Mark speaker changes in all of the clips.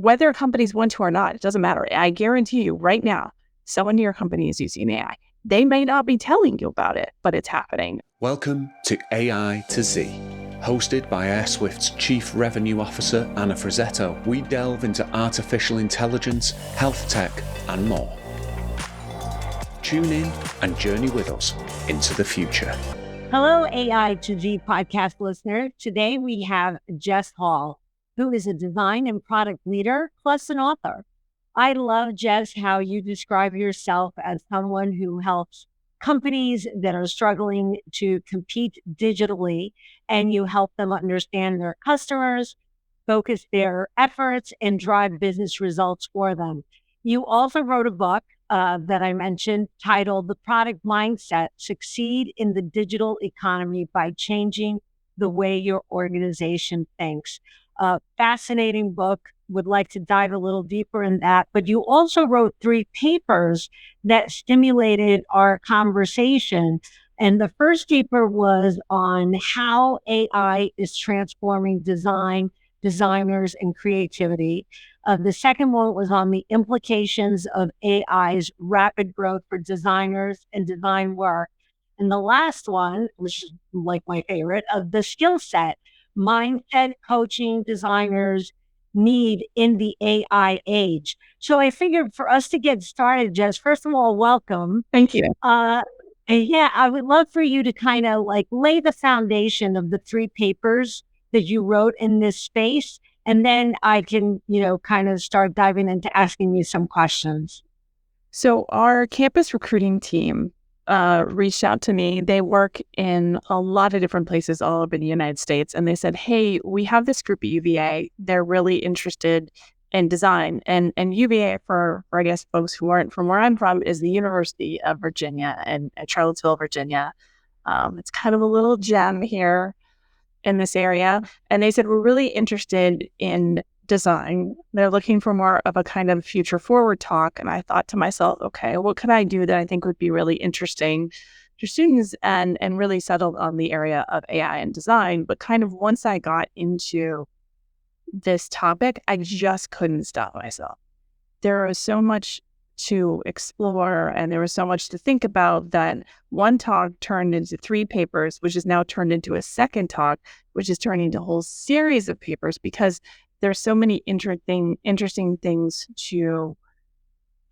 Speaker 1: whether companies want to or not, it doesn't matter. I guarantee you right now, someone in your company is using AI. They may not be telling you about it, but it's happening.
Speaker 2: Welcome to AI to Z. Hosted by Airswift's Chief Revenue Officer, Anna Frazzetto, we delve into artificial intelligence, health tech, and more. Tune in and journey with us into the future.
Speaker 3: Hello, AI to Z podcast listener. Today we have Jess Hall, who is a design and product leader, plus an author. I love, Jess, how you describe yourself as someone who helps companies that are struggling to compete digitally, and you help them understand their customers, focus their efforts, and drive business results for them. You also wrote a book that I mentioned titled The Product Mindset: Succeed in the Digital Economy by Changing the Way Your Organization Thinks. Fascinating book. Would like to dive a little deeper in that. But you also wrote 3 papers that stimulated our conversation. And the first paper was on how AI is transforming design, designers, and creativity. The second one was on the implications of AI's rapid growth for designers and design work. And the last one, which is like my favorite, of the skill set, mindset coaching designers need in the AI age. So I figured for us to get started, Jess, first of all, welcome.
Speaker 1: Thank you.
Speaker 3: And yeah, I would love for you to kind of like lay the foundation of the 3 papers that you wrote in this space. And then I can, kind of start diving into asking you some questions.
Speaker 1: So our campus recruiting team reached out to me. They work in a lot of different places all over the United States. And they said, hey, we have this group at UVA. They're really interested in design. And UVA, for I guess folks who aren't from where I'm from, is the University of Virginia and at Charlottesville, Virginia. It's kind of a little gem here in this area. And they said, we're really interested in design. They're looking for more of a kind of future forward talk. And I thought to myself, okay, what could I do that I think would be really interesting to students, and really settled on the area of AI and design. But kind of once I got into this topic, I just couldn't stop myself. There was so much to explore and there was so much to think about that one talk turned into 3 papers, which is now turned into a second talk, which is turning into a whole series of papers, because there's so many interesting things to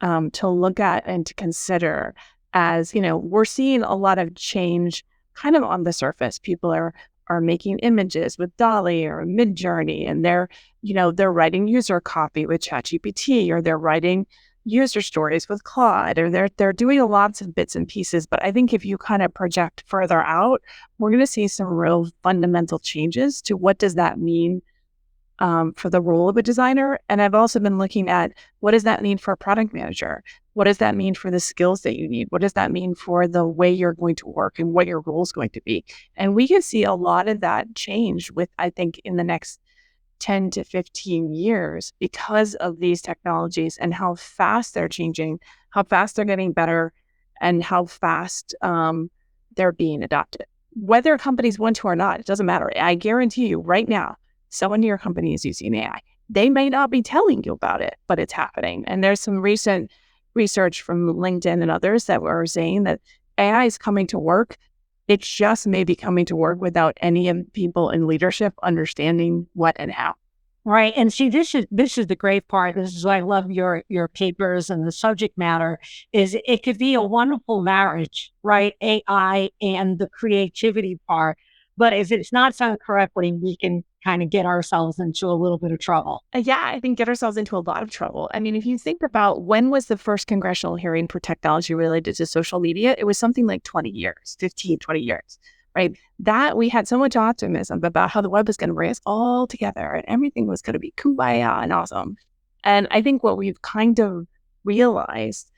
Speaker 1: look at and to consider. As we're seeing a lot of change kind of on the surface. People are making images with DALL-E or Midjourney, and they're writing user copy with ChatGPT, or they're writing user stories with Claude, or they're doing lots of bits and pieces. But I think if you kind of project further out, we're going to see some real fundamental changes to what does that mean for the role of a designer. And I've also been looking at what does that mean for a product manager? What does that mean for the skills that you need? What does that mean for the way you're going to work and what your role is going to be? And we can see a lot of that change with, I think, in the next 10 to 15 years because of these technologies and how fast they're changing, how fast they're getting better, and how fast they're being adopted. Whether companies want to or not, it doesn't matter. I guarantee you right now, someone in your company is using AI. They may not be telling you about it, but it's happening. And there's some recent research from LinkedIn and others that were saying that AI is coming to work. It just may be coming to work without any people in leadership understanding what and how.
Speaker 3: Right. And see, this is the great part. This is why I love your papers and the subject matter is it could be a wonderful marriage, right? AI and the creativity part. But if it's not done correctly, we can kind of get ourselves into a little bit of trouble.
Speaker 1: Yeah, I think get ourselves into a lot of trouble. I mean, if you think about when was the first congressional hearing for technology related to social media, it was something like 20 years, 15, 20 years, right? That we had so much optimism about how the web was going to bring us all together and everything was going to be kumbaya and awesome. And I think what we've kind of realized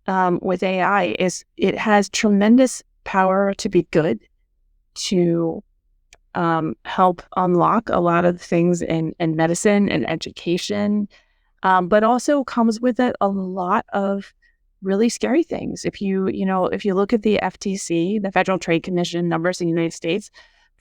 Speaker 1: with AI is it has tremendous power to be good, to help unlock a lot of things in medicine and education, but also comes with it a lot of really scary things. If you look at the FTC, the Federal Trade Commission numbers in the United States,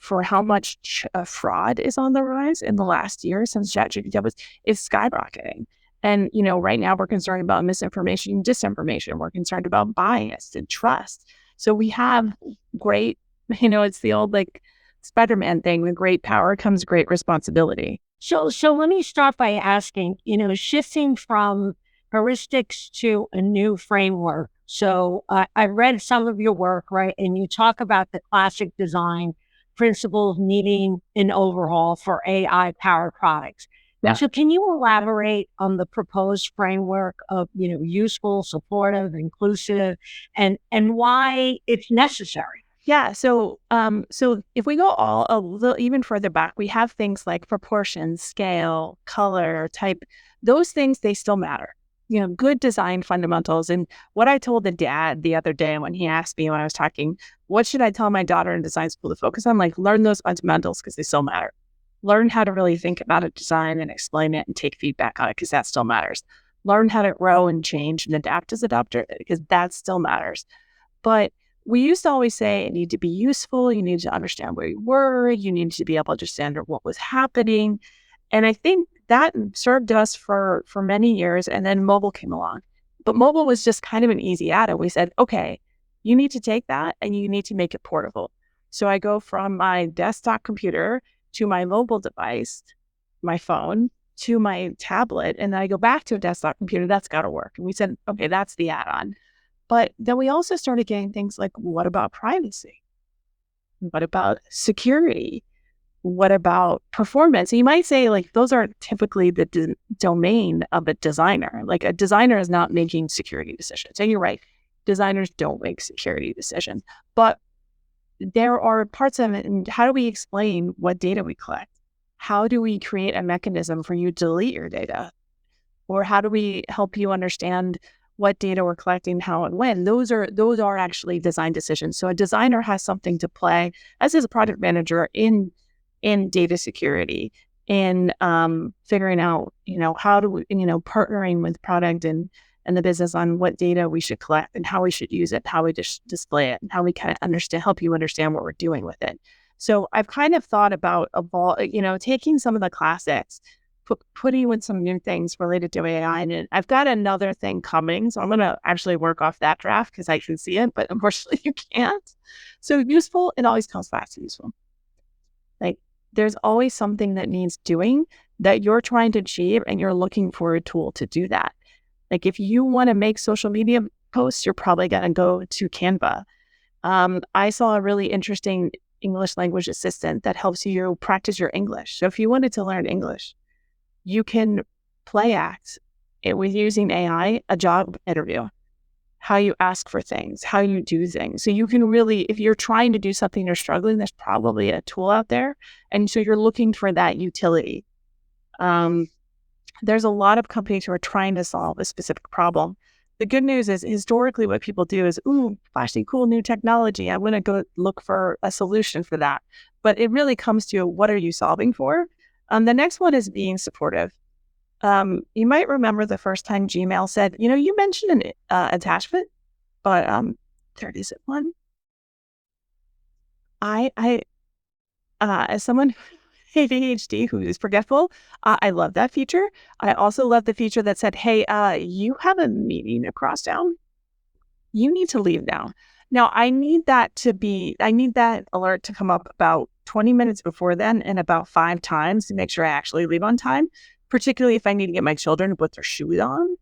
Speaker 1: for how much fraud is on the rise in the last year since ChatGPT is skyrocketing. And, right now we're concerned about misinformation and disinformation. We're concerned about bias and trust. So we have great, it's the old Spider-Man thing, with great power comes great responsibility.
Speaker 3: So let me start by asking, shifting from heuristics to a new framework. So I read some of your work, right? And you talk about the classic design principles needing an overhaul for AI-powered products.
Speaker 1: Yeah.
Speaker 3: So can you elaborate on the proposed framework of, useful, supportive, inclusive, and why it's necessary?
Speaker 1: Yeah. So if we go a little even further back, we have things like proportion, scale, color, type. Those things, they still matter. Good design fundamentals. And what I told the dad the other day when he asked me when I was talking, what should I tell my daughter in design school to focus on? Learn those fundamentals because they still matter. Learn how to really think about a design and explain it and take feedback on it because that still matters. Learn how to grow and change and adapt as adopter because that still matters. But we used to always say it needed to be useful. You need to understand where you were. You need to be able to understand what was happening. And I think that served us for many years. And then mobile came along. But mobile was just kind of an easy add-on. We said, okay, you need to take that and you need to make it portable. So I go from my desktop computer to my mobile device, my phone, to my tablet, and then I go back to a desktop computer. That's got to work. And we said, okay, that's the add-on. But then we also started getting things like, what about privacy? What about security? What about performance? You might say, those are typically the domain of a designer. A designer is not making security decisions. And you're right, designers don't make security decisions. But there are parts of it. And how do we explain what data we collect? How do we create a mechanism for you to delete your data? Or how do we help you understand what data we're collecting, how and when? Those are actually design decisions. So a designer has something to play, as is a project manager, in data security, in figuring out, how do we, partnering with product and the business on what data we should collect and how we should use it, how we display it, and how we kind of help you understand what we're doing with it. So I've kind of thought about taking some of the classics, putting with some new things related to AI. And I've got another thing coming. So I'm going to actually work off that draft because I can see it, but unfortunately you can't. So useful, it always comes back to useful. There's always something that needs doing that you're trying to achieve and you're looking for a tool to do that. If you want to make social media posts, you're probably going to go to Canva. I saw a really interesting English language assistant that helps you practice your English. So if you wanted to learn English, you can play act it with using AI, a job interview, how you ask for things, how you do things. So you can really, if you're trying to do something, you're struggling, there's probably a tool out there. And so you're looking for that utility. There's a lot of companies who are trying to solve a specific problem. The good news is historically what people do is, ooh, flashy, cool new technology. I'm going to go look for a solution for that. But it really comes to what are you solving for? The next one is being supportive. You might remember the first time Gmail said, you mentioned an attachment, but there isn't one. I as someone with ADHD who is forgetful, I love that feature. I also love the feature that said, hey, you have a meeting across town. You need to leave now. Now, I need that alert to come up about 20 minutes before then and about 5 times to make sure I actually leave on time, particularly if I need to get my children to put their shoes on.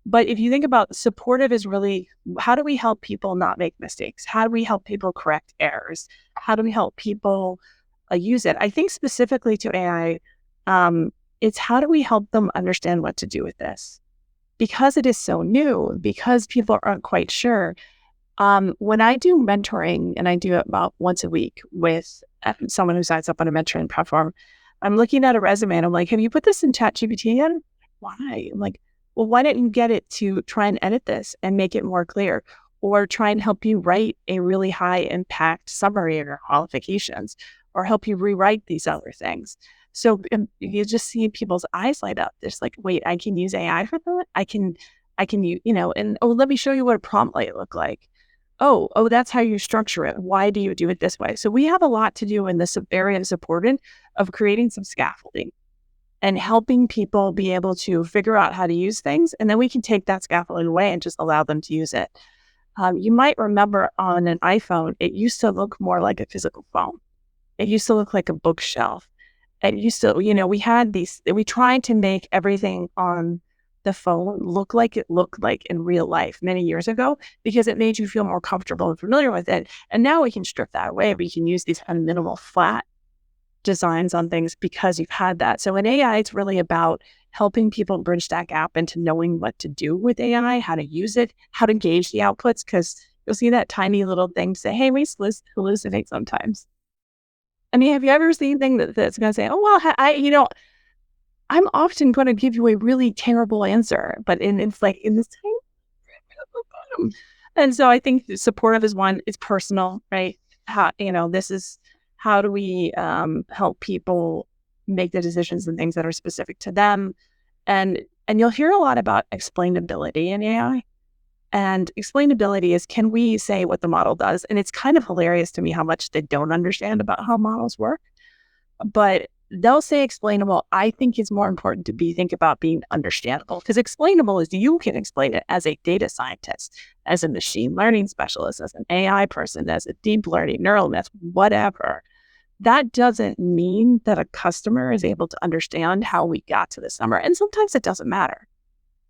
Speaker 1: But if you think about supportive is really, how do we help people not make mistakes? How do we help people correct errors? How do we help people use it? I think specifically to AI, it's how do we help them understand what to do with this? Because it is so new, because people aren't quite sure. When I do mentoring, and I do it about once a week with someone who signs up on a mentoring platform, I'm looking at a resume and I'm like, have you put this in ChatGPT yet? Why? I'm like, well, why don't you get it to try and edit this and make it more clear, or try and help you write a really high impact summary of your qualifications, or help you rewrite these other things. So you just see people's eyes light up. There's wait, I can use AI for that? I can use, and let me show you what a prompt might look like. oh, that's how you structure it. Why do you do it this way? So we have a lot to do in this area of supported of creating some scaffolding and helping people be able to figure out how to use things. And then we can take that scaffolding away and just allow them to use it. You might remember on an iPhone, it used to look more like a physical phone. It used to look like a bookshelf. It used to, we tried to make everything on the phone look like it looked like in real life many years ago because it made you feel more comfortable and familiar with it. And now we can strip that away. We can use these kind of minimal flat designs on things because you've had that. So in AI, it's really about helping people bridge that gap into knowing what to do with AI, how to use it, how to gauge the outputs, because you'll see that tiny little thing say, hey, we hallucinate sometimes. I mean, have you ever seen anything that's going to say, oh, well, I'm often going to give you a really terrible answer, but it's like in this tiny bottom. And so I think supportive is one, it's personal, right? This is how do we help people make the decisions and things that are specific to them. And you'll hear a lot about explainability in AI. And explainability is, can we say what the model does? And it's kind of hilarious to me how much they don't understand about how models work. But they'll say explainable. I think it's more important to think about being understandable, because explainable is you can explain it as a data scientist, as a machine learning specialist, as an AI person, as a deep learning neural net, whatever. That doesn't mean that a customer is able to understand how we got to this number. And sometimes it doesn't matter,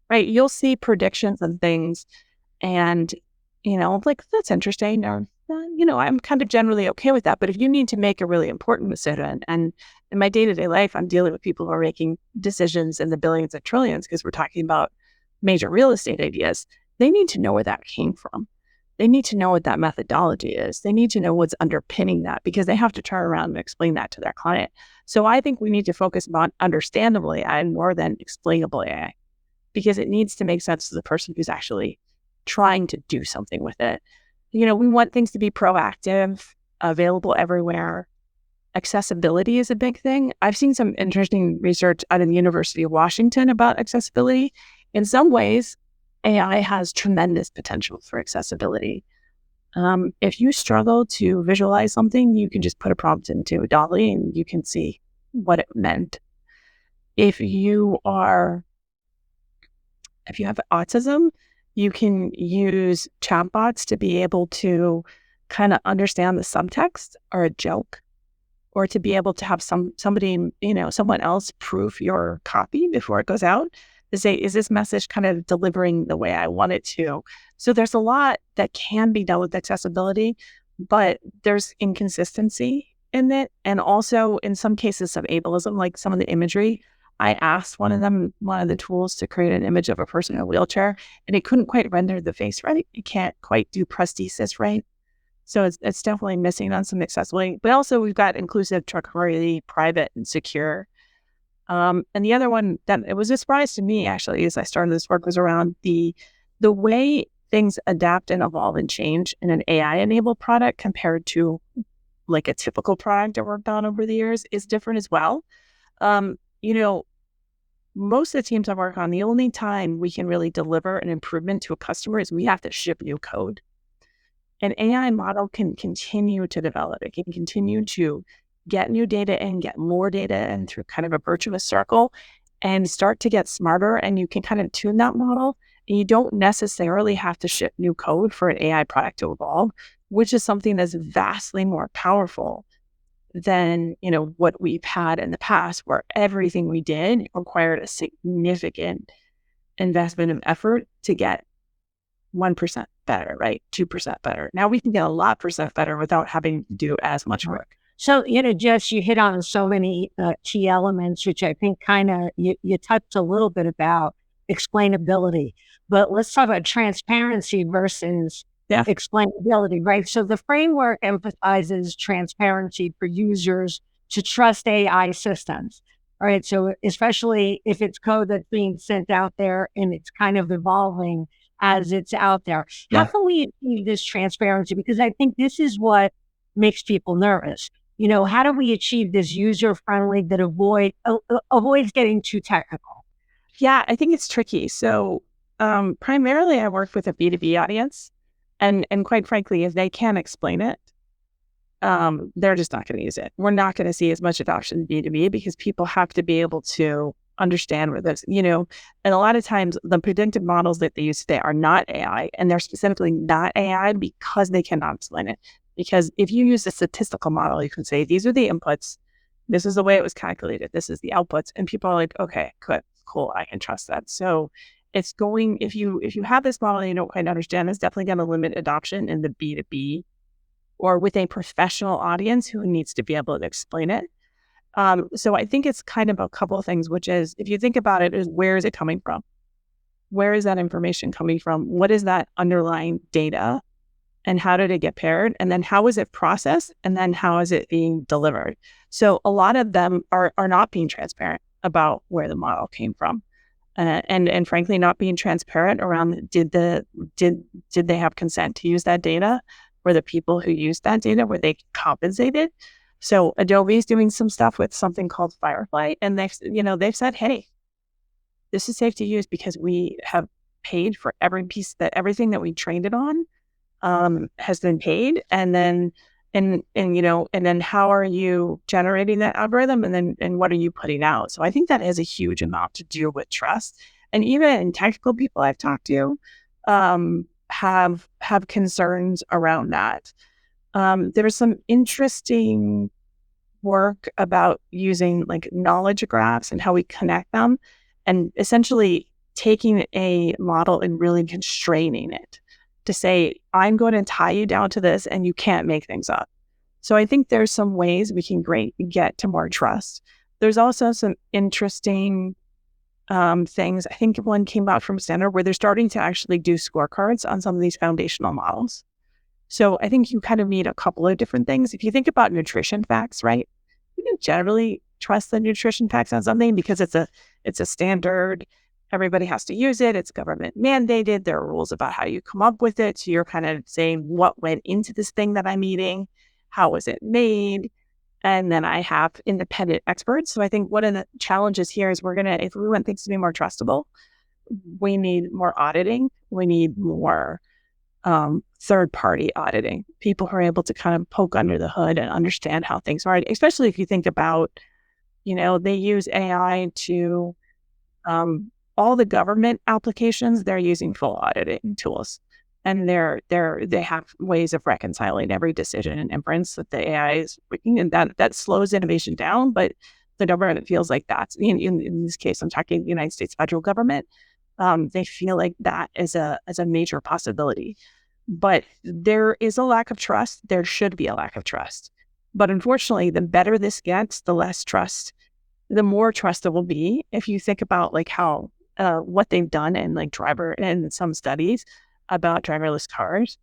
Speaker 1: right? You'll see predictions and things and, like, that's interesting. Or, I'm kind of generally okay with that. But if you need to make a really important decision, and in my day-to-day life, I'm dealing with people who are making decisions in the billions and trillions because we're talking about major real estate ideas, they need to know where that came from. They need to know what that methodology is. They need to know what's underpinning that because they have to turn around and explain that to their client. So I think we need to focus on understandable AI more than explainable AI, because it needs to make sense to the person who's actually trying to do something with it. We want things to be proactive, available everywhere. Accessibility is a big thing. I've seen some interesting research out of the University of Washington about accessibility. In some ways, AI has tremendous potential for accessibility. If you struggle to visualize something, you can just put a prompt into DALL-E and you can see what it meant. If you have autism, you can use chatbots to be able to kind of understand the subtext or a joke, or to be able to have someone else proof your copy before it goes out to say, is this message kind of delivering the way I want it to? So there's a lot that can be done with accessibility, but there's inconsistency in it. And also in some cases of ableism, like some of the imagery, I asked one of the tools to create an image of a person in a wheelchair, and it couldn't quite render the face right. It can't quite do prosthesis right. So it's definitely missing on some accessibility. But also we've got inclusive, trustworthy, private, and secure. And the other one that it was a surprise to me, actually, as I started this work, was around the way things adapt and evolve and change in an AI-enabled product compared to like a typical product I worked on over the years is different as well. Most of the teams I work on, the only time we can really deliver an improvement to a customer is we have to ship new code. An AI model can continue to develop. It can continue to get new data and get more data and through kind of a virtuous circle and start to get smarter. And you can kind of tune that model. And you don't necessarily have to ship new code for an AI product to evolve, which is something that's vastly more powerful than, what we've had in the past, where everything we did required a significant investment of effort to get 1% better, right? 2% better. Now we can get a lot percent better without having to do as much work.
Speaker 3: So, Jess, you hit on so many key elements, which I think kind of you touched a little bit about explainability. But let's talk about transparency versus explainability, right? So the framework emphasizes transparency for users to trust AI systems, right? So especially if it's code that's being sent out there and it's kind of evolving as it's out there. How can we achieve this transparency? Because I think this is what makes people nervous. How do we achieve this user-friendly that avoids getting too technical?
Speaker 1: Yeah, I think it's tricky. So primarily I work with a B2B audience. And quite frankly, if they can't explain it, they're just not going to use it. We're not going to see as much adoption in B2B because people have to be able to understand what this, and a lot of times the predictive models that they use today are not AI, and they're specifically not AI because they cannot explain it. Because if you use a statistical model, you can say, these are the inputs, this is the way it was calculated, this is the outputs. And people are like, okay, good, cool, I can trust that. So it's going, if you have this model and you don't quite understand, it's definitely going to limit adoption in the B2B or with a professional audience who needs to be able to explain it. So I think it's kind of a couple of things, which is, if you think about it, is where is it coming from? Where is that information coming from? What is that underlying data? And how did it get paired? And then how is it processed? And then how is it being delivered? So a lot of them are not being transparent about where the model came from. And frankly, not being transparent around did they have consent to use that data? Were the people who used that data, were they compensated? So Adobe is doing some stuff with something called Firefly, and they've said, hey, this is safe to use because we have paid for everything that we trained it on has been paid, and then and then how are you generating that algorithm, and what are you putting out? So I think that has a huge amount to do with trust, and even technical people I've talked to have concerns around that. There's some interesting work about using like knowledge graphs and how we connect them, and essentially taking a model and really constraining it to say, I'm going to tie you down to this and you can't make things up. So I think there's some ways we can get to more trust. There's also some interesting things. I think one came out from Standard where they're starting to actually do scorecards on some of these foundational models. So I think you kind of need a couple of different things. If you think about nutrition facts, right? You can generally trust the nutrition facts on something because it's a standard. Everybody has to use it. It's government mandated. There are rules about how you come up with it. So you're kind of saying what went into this thing that I'm eating, how was it made? And then I have independent experts. So I think one of the challenges here is if we want things to be more trustable, we need more auditing. We need more third-party auditing, people who are able to kind of poke under the hood and understand how things are, especially if you think about, they use AI to all the government applications, they're using full auditing tools. And they have ways of reconciling every decision and inference that the AI is making, and that slows innovation down. But the government feels like that's in this case, I'm talking the United States federal government. They feel like that is a major possibility. But there is a lack of trust. There should be a lack of trust. But unfortunately, the better this gets, the less trust, the more trust there will be. If you think about like how what they've done in like in some studies about driverless cars,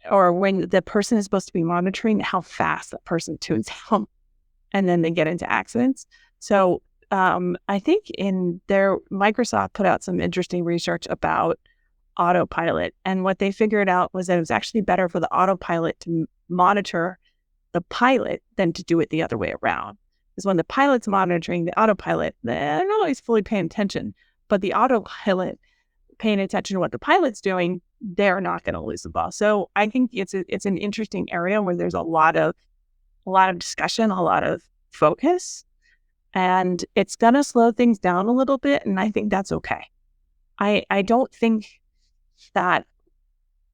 Speaker 1: or when the person is supposed to be monitoring how fast that person tunes out, and then they get into accidents. So I think Microsoft put out some interesting research about autopilot. And what they figured out was that it was actually better for the autopilot to monitor the pilot than to do it the other way around. Because when the pilot's monitoring the autopilot, they're not always fully paying attention. But the autopilot paying attention to what the pilot's doing, they're not going to lose the ball. So I think it's an interesting area where there's a lot of discussion, a lot of focus. And it's going to slow things down a little bit. And I think that's okay. I don't think that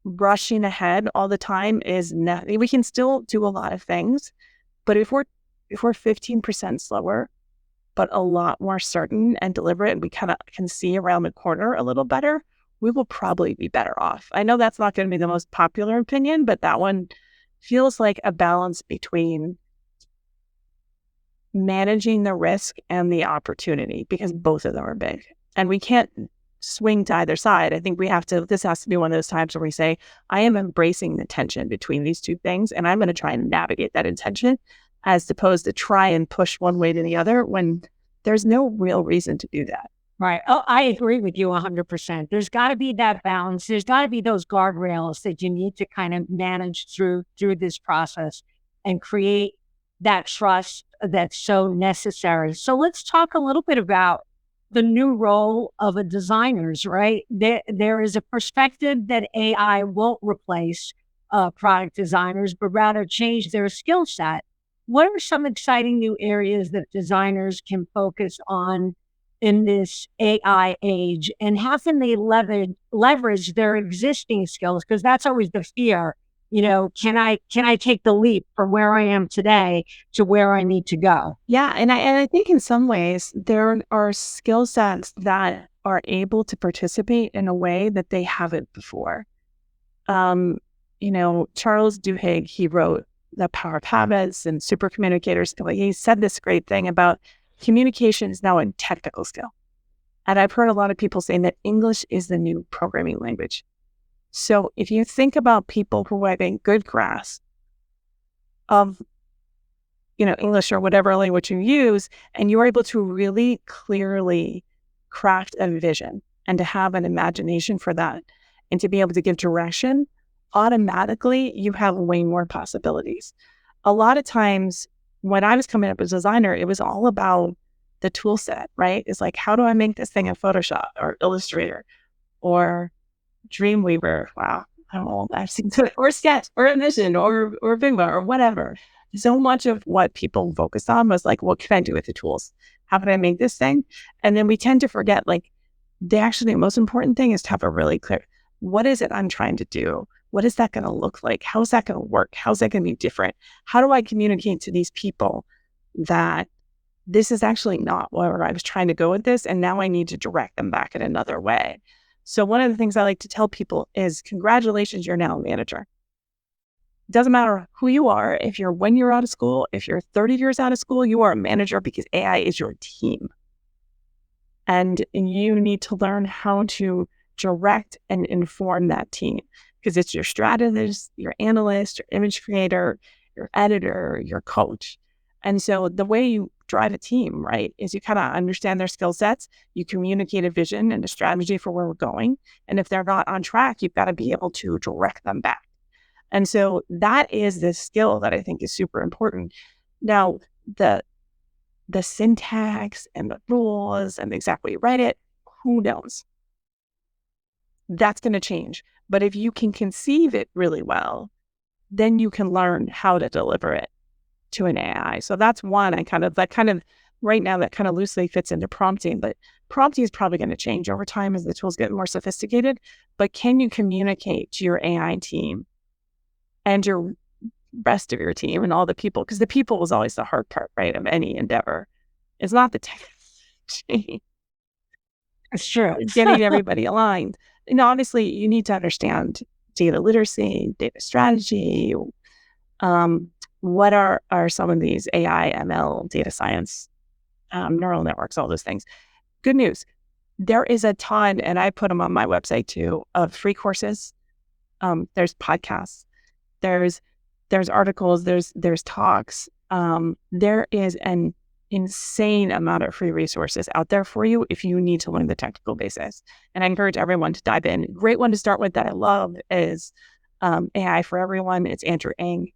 Speaker 1: rushing ahead all the time is we can still do a lot of things, but if we're 15% slower, but a lot more certain and deliberate, and we kind of can see around the corner a little better, we will probably be better off. I know that's not going to be the most popular opinion, but that one feels like a balance between managing the risk and the opportunity, because both of them are big. And we can't swing to either side. I think this has to be one of those times where we say, I am embracing the tension between these two things, and I'm going to try and navigate that intention, as opposed to try and push one way to the other when there's no real reason to do that.
Speaker 3: Right. Oh, I agree with you 100%. There's got to be that balance. There's got to be those guardrails that you need to kind of manage through this process and create that trust that's so necessary. So let's talk a little bit about the new role of a designer's, right? There is a perspective that AI won't replace product designers, but rather change their skill set. What are some exciting new areas that designers can focus on in this AI age? And how can they leverage their existing skills? Because that's always the fear. Can I take the leap from where I am today to where I need to go?
Speaker 1: Yeah, and I think in some ways there are skill sets that are able to participate in a way that they haven't before. Um, Charles Duhigg, he wrote The Power of Habits and Super Communicators. Like, he said this great thing about communication is now a technical skill. And I've heard a lot of people saying that English is the new programming language. So if you think about people who have a good grasp of English or whatever language you use, and you're able to really clearly craft a vision and to have an imagination for that and to be able to give direction, automatically you have way more possibilities. A lot of times when I was coming up as a designer, it was all about the tool set, right? It's like, how do I make this thing in Photoshop or Illustrator or Dreamweaver? Wow. I don't know. I've seen or Sketch or Envision or Figma or whatever. So much of what people focus on was like, what can I do with the tools? How can I make this thing? And then we tend to forget, like, the most important thing is to have a really clear, what is it I'm trying to do? What is that going to look like? How is that going to work? How's that going to be different? How do I communicate to these people that this is actually not where I was trying to go with this, and now I need to direct them back in another way? So one of the things I like to tell people is, congratulations, you're now a manager. It doesn't matter who you are. If you're 1 year out of school, if you're 30 years out of school, you are a manager because AI is your team. And you need to learn how to direct and inform that team, because it's your strategist, your analyst, your image creator, your editor, your coach. And so the way you drive a team, right, is you kind of understand their skill sets, you communicate a vision and a strategy for where we're going. And if they're not on track, you've got to be able to direct them back. And so that is the skill that I think is super important. Now, the syntax and the rules and the exact way you write it, who knows? That's going to change. But if you can conceive it really well, then you can learn how to deliver it to an AI. So that's one. Right now that kind of loosely fits into prompting, but prompting is probably going to change over time as the tools get more sophisticated. But can you communicate to your AI team and your rest of your team and all the people? Because the people is always the hard part, right, of any endeavor. It's not the technology.
Speaker 3: It's true.
Speaker 1: Getting everybody aligned. And obviously, you need to understand data literacy, data strategy. What are some of these AI, ML, data science, neural networks, all those things? Good news. There is a ton, and I put them on my website too, of free courses. There's podcasts. There's articles. There's talks. There is an insane amount of free resources out there for you if you need to learn the technical basics. And I encourage everyone to dive in. Great one to start with that I love is AI for Everyone. It's Andrew Ng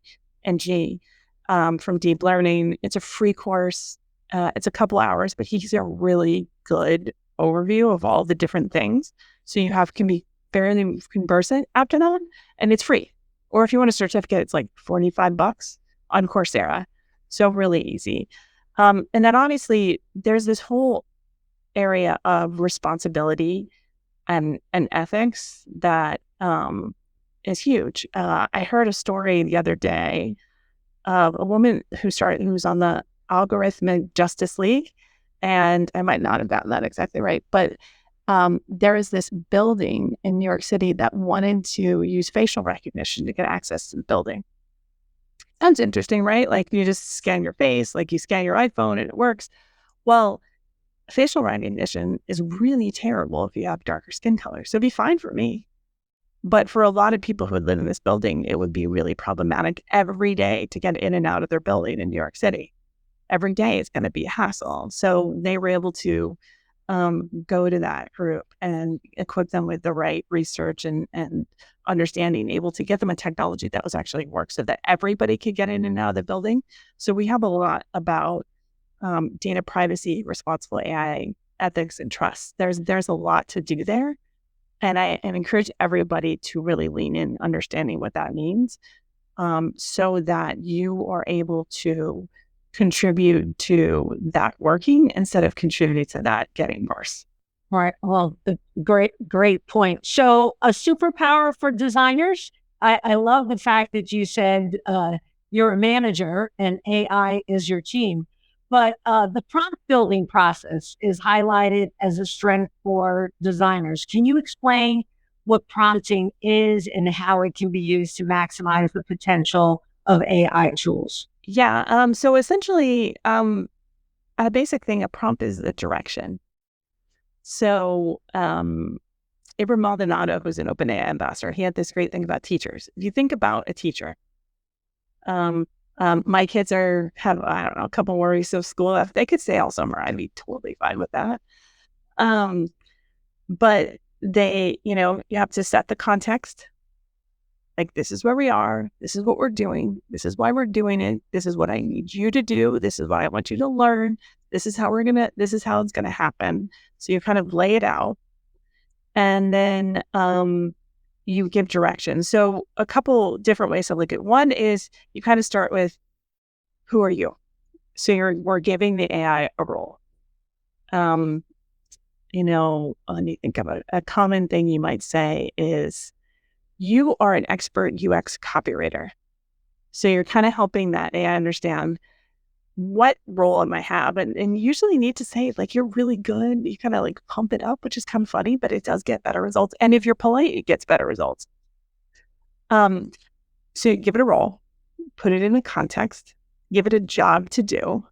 Speaker 1: from Deep Learning. It's a free course. It's a couple hours, but he's a really good overview of all the different things. So you can be fairly conversant after that, and it's free. Or if you want a certificate, it's like $45 on Coursera. So really easy. And then obviously there's this whole area of responsibility and ethics that is huge. I heard a story the other day of a woman who was on the Algorithmic Justice League, and I might not have gotten that exactly right, but there is this building in New York City that wanted to use facial recognition to get access to the building. Sounds interesting, right? Like, you just scan your face, like you scan your iPhone and it works. Well, facial recognition is really terrible if you have darker skin color. So it'd be fine for me. But for a lot of people who would live in this building, it would be really problematic every day to get in and out of their building in New York City. Every day is going to be a hassle. So they were able to go to that group and equip them with the right research and understanding, able to get them a technology that was actually work so that everybody could get in and out of the building. So we have a lot about data privacy, responsible AI ethics and trust. There's a lot to do there. And I encourage everybody to really lean in understanding what that means, so that you are able to contribute to that working instead of contributing to that getting worse.
Speaker 3: Right. Well, great point. So a superpower for designers. I love the fact that you said you're a manager and AI is your team. But the prompt building process is highlighted as a strength for designers. Can you explain what prompting is and how it can be used to maximize the potential of AI tools?
Speaker 1: Yeah. So essentially, a basic thing, a prompt is the direction. So, Abram Maldonado, who's an OpenAI ambassador, he had this great thing about teachers. If you think about a teacher, um, my kids have, I don't know, a couple more weeks of school left. They could stay all summer. I'd be totally fine with that. Um, but you have to set the context. Like, this is where we are. This is what we're doing. This is why we're doing it. This is what I need you to do. This is what I want you to learn. This is how it's going to happen. So you kind of lay it out, and then you give direction. So a couple different ways to look at it. One is you kind of start with, who are you? So we're giving the AI a role. Let me think about it. A common thing you might say is, you are an expert UX copywriter. So you're kind of helping that AI understand, what role am I have? And usually need to say, like, you're really good. You kind of like pump it up, which is kind of funny, but it does get better results. And if you're polite, it gets better results. So you give it a role, put it in a context, give it a job to do,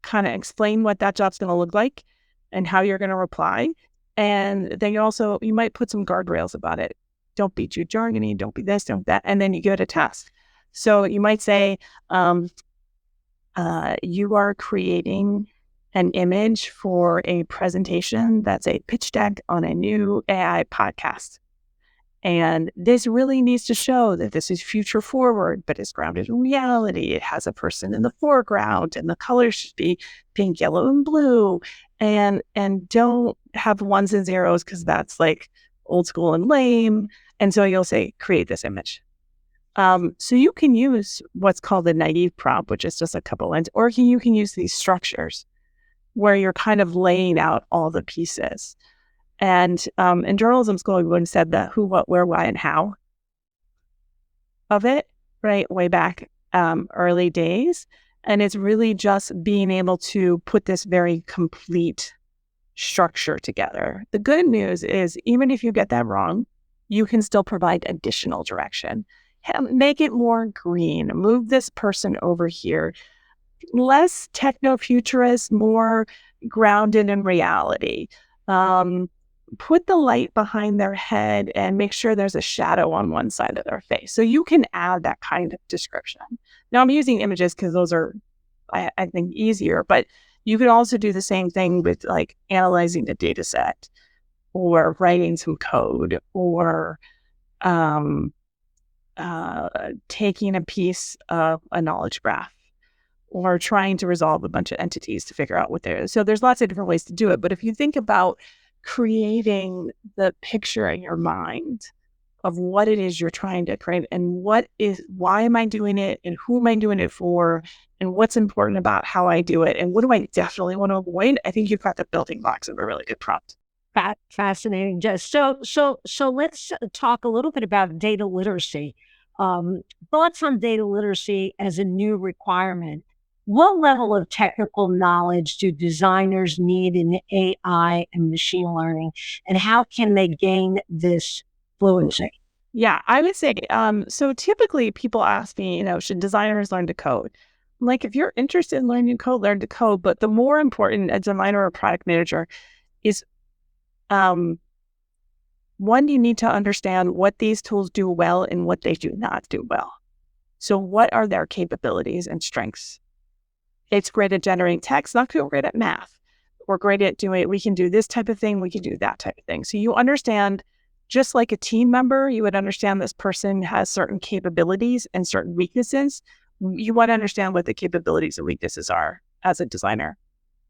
Speaker 1: kind of explain what that job's going to look like and how you're going to reply. And then you might put some guardrails about it. Don't be too jargony, don't be this, don't that. And then you give it a task. So you might say, you are creating an image for a presentation that's a pitch deck on a new AI podcast. And this really needs to show that this is future forward, but it's grounded in reality. It has a person in the foreground, and the colors should be pink, yellow, and blue. And don't have ones and zeros, because that's like old school and lame. And so you'll say, create this image. So you can use what's called a naive prompt, which is just a couple lines, or you can use these structures where you're kind of laying out all the pieces. And in journalism school, everyone said the who, what, where, why, and how of it, right, way back early days. And it's really just being able to put this very complete structure together. The good news is, even if you get that wrong, you can still provide additional direction. Make it more green. Move this person over here. Less techno-futurist, more grounded in reality. Put the light behind their head and make sure there's a shadow on one side of their face. So you can add that kind of description. Now, I'm using images because those are, I think, easier, but you could also do the same thing with like analyzing the data set, or writing some code, or taking a piece of a knowledge graph, or trying to resolve a bunch of entities to figure out what there is. So there's lots of different ways to do it. But if you think about creating the picture in your mind of what it is you're trying to create, and why am I doing it, and who am I doing it for, and what's important about how I do it, and what do I definitely want to avoid, I think you've got the building blocks of a really good prompt.
Speaker 3: Fascinating, Jess. So let's talk a little bit about data literacy. Thoughts on data literacy as a new requirement. What level of technical knowledge do designers need in AI and machine learning, and how can they gain this fluency?
Speaker 1: Yeah, I would say, so typically people ask me, should designers learn to code? Like, if you're interested in learning code, learn to code. But the more important, a designer or a product manager, is one, you need to understand what these tools do well and what they do not do well. So what are their capabilities and strengths? It's great at generating text, not great at math. We're great at we can do this type of thing, we can do that type of thing. So you understand, just like a team member, you would understand this person has certain capabilities and certain weaknesses. You want to understand what the capabilities and weaknesses are as a designer.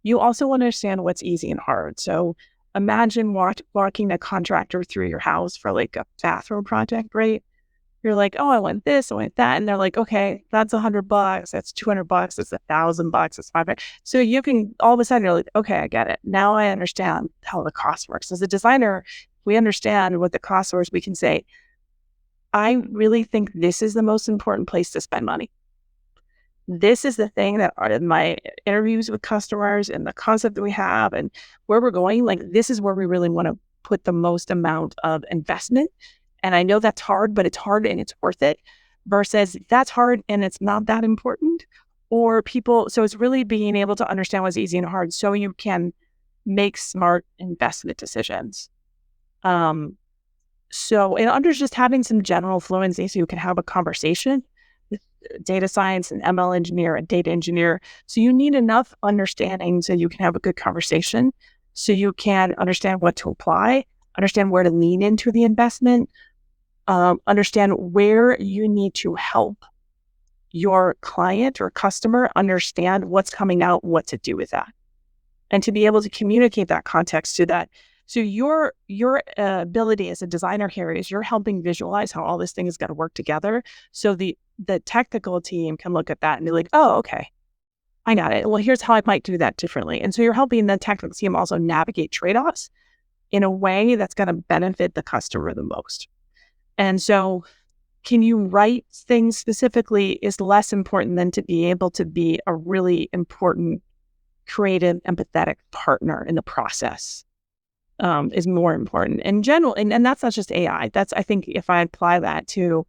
Speaker 1: You also want to understand what's easy and hard. So imagine walking a contractor through your house for like a bathroom project, right? You're like, oh, I want this, I want that. And they're like, okay, that's $100, that's $200, that's $1,000, that's $500. So you can, all of a sudden you're like, okay, I get it. Now I understand how the cost works. As a designer, we understand what the cost was. We can say, I really think this is the most important place to spend money. This is the thing that are in my interviews with customers and the concept that we have and where we're going. Like, this is where we really want to put the most amount of investment. And I know that's hard, but it's hard and it's worth it, versus that's hard and it's not that important. Or people, so it's really being able to understand what's easy and hard so you can make smart investment decisions. And under just having some general fluency so you can have a conversation with data science and ML engineer and data engineer. So you need enough understanding so you can have a good conversation, so you can understand what to apply, understand where to lean into the investment, understand where you need to help your client or customer understand what's coming out, what to do with that, and to be able to communicate that context to that. So your ability as a designer here is you're helping visualize how all this thing is going to work together. So the technical team can look at that and be like, oh, okay, I got it. Well, here's how I might do that differently. And so you're helping the technical team also navigate trade-offs in a way that's going to benefit the customer the most. And so can you write things specifically is less important than to be able to be a really important, creative, empathetic partner in the process. Is more important in general. And that's not just AI. That's, I think, if I apply that to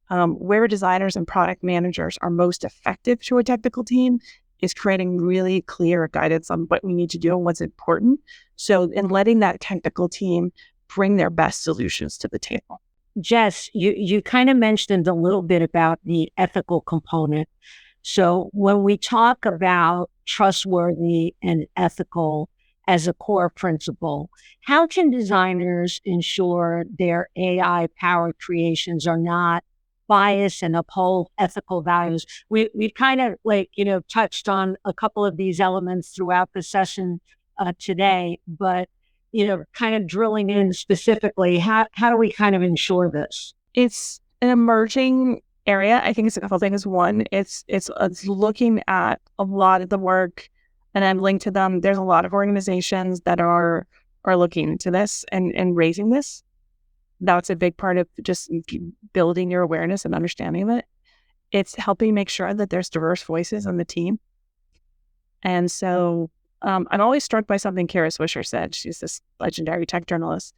Speaker 1: where designers and product managers are most effective to a technical team, is creating really clear guidance on what we need to do and what's important. So in letting that technical team bring their best solutions to the table.
Speaker 3: Jess, you kind of mentioned a little bit about the ethical component. So when we talk about trustworthy and ethical as a core principle, how can designers ensure their AI-powered creations are not biased and uphold ethical values? We kind of touched on a couple of these elements throughout the session today, but kind of drilling in specifically, how do we kind of ensure this?
Speaker 1: It's an emerging area. I think it's a couple of things. One, it's looking at a lot of the work, and I'm linked to them. There's a lot of organizations that are looking into this and raising this. That's a big part of just building your awareness and understanding of it. It's helping make sure that there's diverse voices on the team. And so I'm always struck by something Kara Swisher said. She's this legendary tech journalist.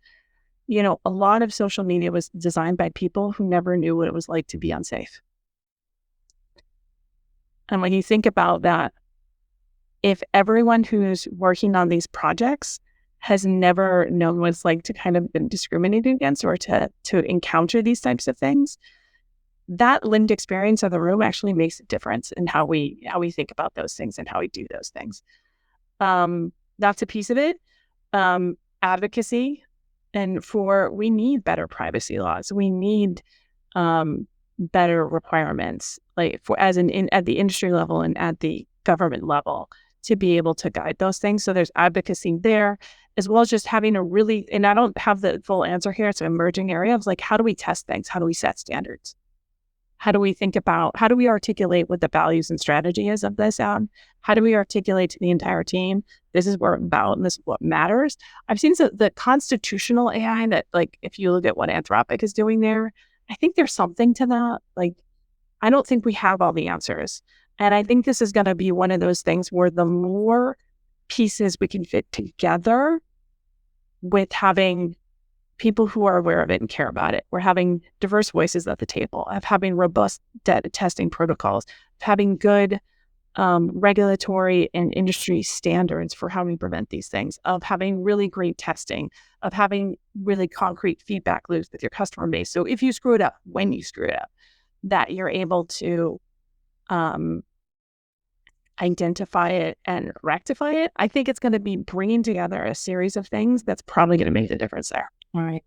Speaker 1: A lot of social media was designed by people who never knew what it was like to be unsafe. And when you think about that, if everyone who's working on these projects has never known what it's like to kind of been discriminated against or to encounter these types of things, that lived experience of the room actually makes a difference in how we think about those things and how we do those things. That's a piece of it. Advocacy. And we need better privacy laws. We need better requirements, like at the industry level and at the government level, to be able to guide those things. So there's advocacy there, as well as just having and I don't have the full answer here. It's an emerging area of like, how do we test things? How do we set standards? How do we articulate what the values and strategy is of this app? How do we articulate to the entire team, this is what we're about and this is what matters? I've seen the constitutional AI that, like, if you look at what Anthropic is doing there, I think there's something to that. Like, I don't think we have all the answers. And I think this is going to be one of those things where the more pieces we can fit together with having people who are aware of it and care about it. We're having diverse voices at the table, of having robust data testing protocols, of having good regulatory and industry standards for how we prevent these things, of having really great testing, of having really concrete feedback loops with your customer base. So if you screw it up, when you screw it up, that you're able to identify it and rectify it. I think it's going to be bringing together a series of things that's probably going to make the difference there.
Speaker 3: All right.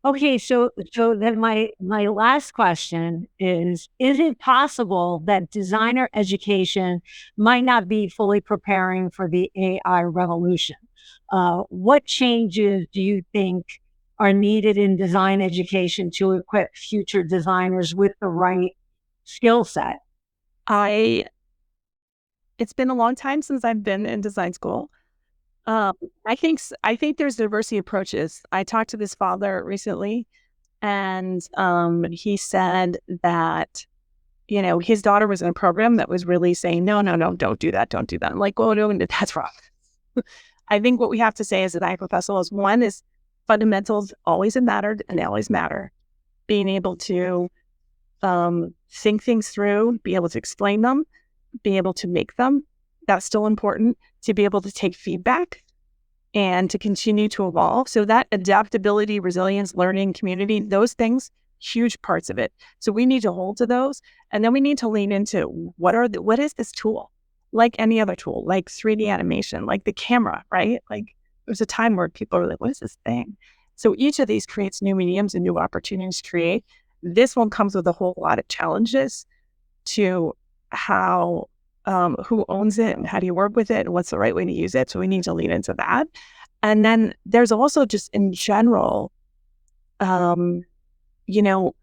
Speaker 3: Okay, so then my last question is it possible that designer education might not be fully preparing for the AI revolution? What changes do you think are needed in design education to equip future designers with the right skill set?
Speaker 1: I It's been a long time since I've been in design school. Um, I think there's diversity approaches. I talked to this father recently, and he said that his daughter was in a program that was really saying, no, no, no, don't do that, don't do that. I'm like, well, no, that's wrong. I think what we have to say as design professionals, one is fundamentals always have mattered and they always matter. Being able to think things through, be able to explain them, be able to make them, that's still important. To be able to take feedback and to continue to evolve. So that adaptability, resilience, learning, community, those things, huge parts of it. So we need to hold to those. And then we need to lean into what is this tool? Like any other tool, like 3D animation, like the camera, right? Like there's a time where people are like, what is this thing? So each of these creates new mediums and new opportunities to create. This one comes with a whole lot of challenges to how who owns it and how do you work with it and what's the right way to use it. So we need to lean into that. And then there's also just in general, um, you know,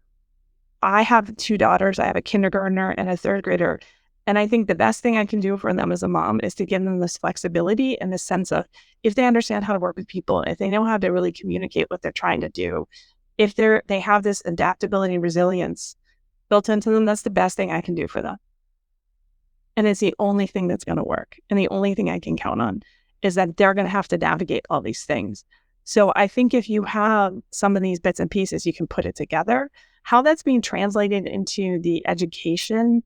Speaker 1: I have two daughters. I have a kindergartner and a third grader. And I think the best thing I can do for them as a mom is to give them this flexibility and this sense of if they understand how to work with people, if they know how to really communicate what they're trying to do, if they have this adaptability and resilience built into them, that's the best thing I can do for them. And it's the only thing that's going to work. And the only thing I can count on is that they're going to have to navigate all these things. So I think if you have some of these bits and pieces, you can put it together. How that's being translated into the education,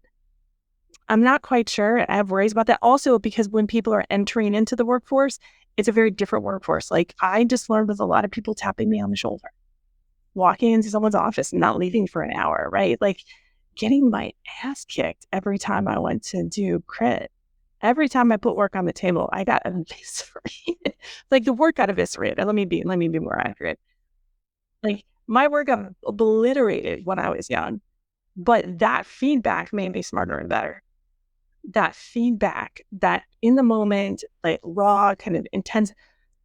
Speaker 1: I'm not quite sure. I have worries about that. Also, because when people are entering into the workforce, it's a very different workforce. Like I just learned with a lot of people tapping me on the shoulder, walking into someone's office and not leaving for an hour, right? Like getting my ass kicked every time I went to do crit. Every time I put work on the table, I got eviscerated. Like the work got eviscerated. Let me be more accurate. Like my work got obliterated when I was young, but that feedback made me smarter and better. That feedback, that in the moment, like raw, kind of intense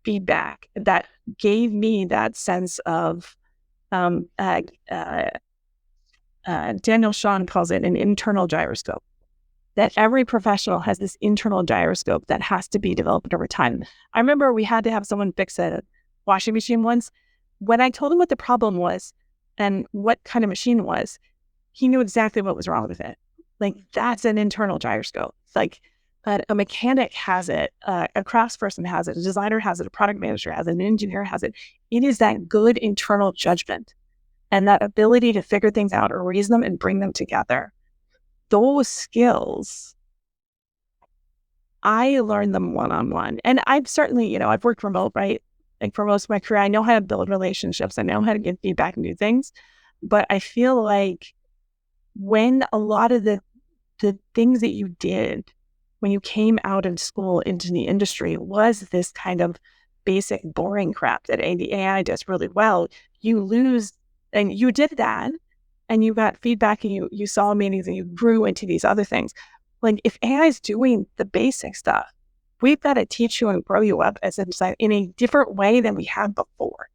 Speaker 1: feedback that gave me that sense of um, uh, uh, Daniel Shawn calls it an internal gyroscope, that every professional has this internal gyroscope that has to be developed over time. I remember we had to have someone fix a washing machine once. When I told him what the problem was and what kind of machine it was, he knew exactly what was wrong with it. Like that's an internal gyroscope. It's like a mechanic has it, a craftsperson has it, a designer has it, a product manager has it, an engineer has it. It is that good internal judgment and that ability to figure things out or reason them and bring them together. Those skills, I learned them one-on-one. And I've certainly, I've worked remote, right? Like for most of my career, I know how to build relationships. I know how to give feedback and do things. But I feel like when a lot of the things that you did when you came out of school into the industry was this kind of basic boring crap that the AI does really well, you lose, and you did that and you got feedback and you saw meetings and you grew into these other things. Like if AI is doing the basic stuff, we've got to teach you and grow you up as a designer in a different way than we had before.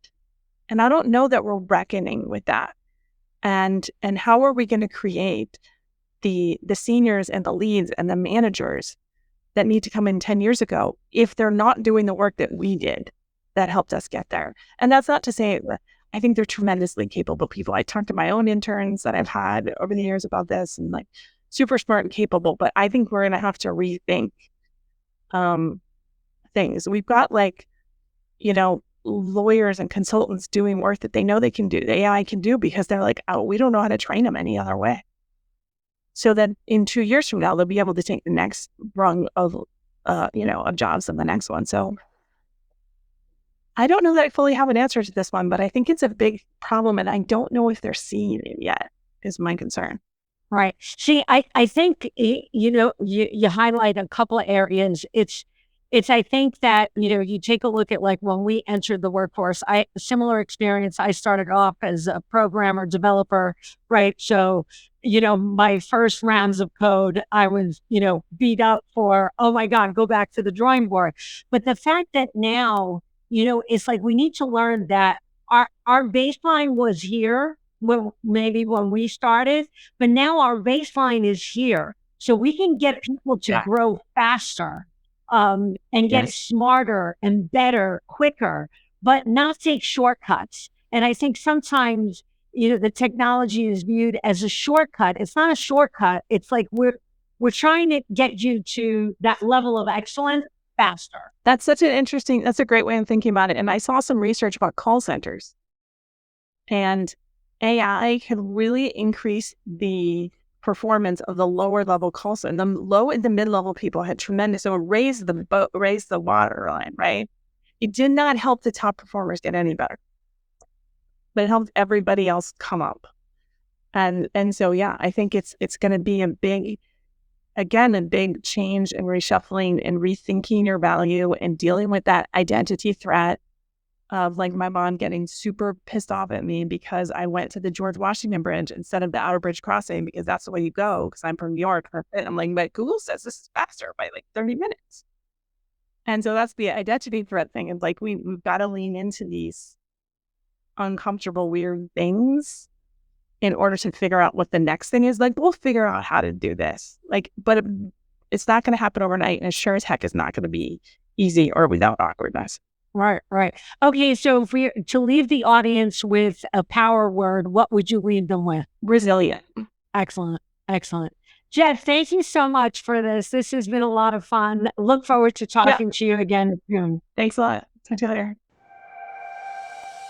Speaker 1: And I don't know that we're reckoning with that. And how are we going to create the seniors and the leads and the managers that need to come in 10 years ago if they're not doing the work that we did that helped us get there? And that's not to say, I think they're tremendously capable people. I talked to my own interns that I've had over the years about this and like super smart and capable, but I think we're going to have to rethink things. We've got lawyers and consultants doing work that they know they can do, the AI can do because they're like, oh, we don't know how to train them any other way. So that in 2 years from now, they'll be able to take the next rung of jobs and the next one. So I don't know that I fully have an answer to this one, but I think it's a big problem. And I don't know if they're seeing it yet is my concern.
Speaker 3: Right. See, I think, you highlight a couple of areas. It's I think that, you take a look at like when we entered the workforce, similar experience. I started off as a programmer, developer, right? So, my first rounds of code, I was, beat up for, oh my God, go back to the drawing board. But the fact that now, it's like we need to learn that our baseline was here when we started, but now our baseline is here. So we can get people to grow faster and get smarter and better, quicker, but not take shortcuts. And I think sometimes, the technology is viewed as a shortcut. It's not a shortcut. It's like we're trying to get you to that level of excellence faster.
Speaker 1: That's a great way of thinking about it. And I saw some research about call centers, and AI can really increase the performance of the lower level call center. The low and the mid-level people had tremendous, so it raised the waterline, right? It did not help the top performers get any better, but it helped everybody else come up. And so, yeah, I think it's going to be a big change and reshuffling and rethinking your value and dealing with that identity threat of like my mom getting super pissed off at me because I went to the George Washington Bridge instead of the Outer Bridge Crossing because that's the way you go because I'm from New York. And I'm like, but Google says this is faster by like 30 minutes. And so that's the identity threat thing. And like we've got to lean into these uncomfortable, weird things in order to figure out what the next thing is. Like we'll figure out how to do this. Like, but it's not going to happen overnight, and it sure as heck is not going to be easy or without awkwardness.
Speaker 3: Right. Okay, so if we to leave the audience with a power word, what would you leave them with?
Speaker 1: Resilient.
Speaker 3: Excellent. Jess, thank you so much for this. This has been a lot of fun. Look forward to talking to you again soon.
Speaker 1: Thanks a lot. Talk to you later.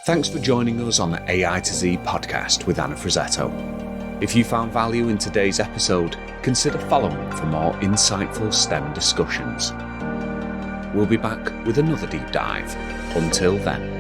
Speaker 2: Thanks for joining us on the AI to Z podcast with Anna Frazzetto. If you found value in today's episode, consider following for more insightful STEM discussions. We'll be back with another deep dive. Until then.